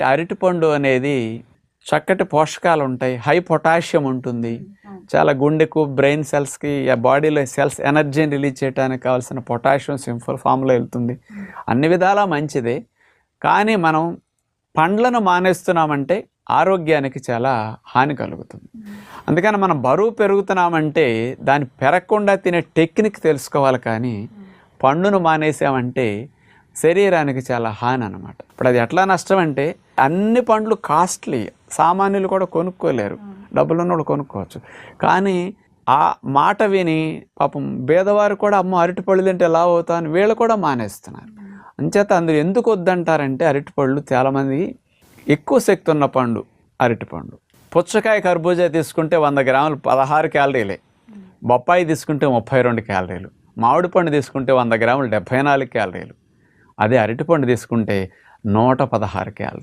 అరటిపండు అనేది చక్కటి పోషకాలు ఉంటాయి, హై పొటాషియం ఉంటుంది, చాలా గుండెకు బ్రెయిన్ సెల్స్కి బాడీలో సెల్స్ ఎనర్జీని రిలీజ్ చేయడానికి కావాల్సిన పొటాషియం సింపుల్ ఫామ్లో వెళ్తుంది, అన్ని విధాలా మంచిదే. కానీ మనం పండ్లను మానేస్తున్నామంటే ఆరోగ్యానికి చాలా హాని కలుగుతుంది. అందుకని మనం బరువు పెరుగుతున్నామంటే దాన్ని పెరగకుండా తినే టెక్నిక్ తెలుసుకోవాలి. కానీ పండును మానేసామంటే శరీరానికి చాలా హాని అన్నమాట. ఇప్పుడు అది ఎట్లా నష్టం అంటే అన్ని పండ్లు కాస్ట్లీ, సామాన్యులు కూడా కొనుక్కోలేరు, డబ్బులున్నోళ్ళు కొనుక్కోవచ్చు. కానీ ఆ మాట విని పాపం పేదవారు కూడా అమ్మ అరటిపళ్ళు తింటే ఎలా అవుతా అని వీళ్ళు కూడా మానేస్తున్నారు. అంచేత అందులో ఎందుకు వద్దంటారంటే అరటిపళ్ళు చాలామంది ఎక్కువ శక్తి ఉన్న పండు అరటిపండు. పుచ్చకాయ కర్బూజా తీసుకుంటే 100 గ్రాములు 16 క్యాలరీలే, బొప్పాయి తీసుకుంటే 32 క్యాలరీలు, మామిడి పండు తీసుకుంటే 100 గ్రాములు 74 క్యాలరీలు, అదే అరటిపండు తీసుకుంటే 116 క్యాలరీలు.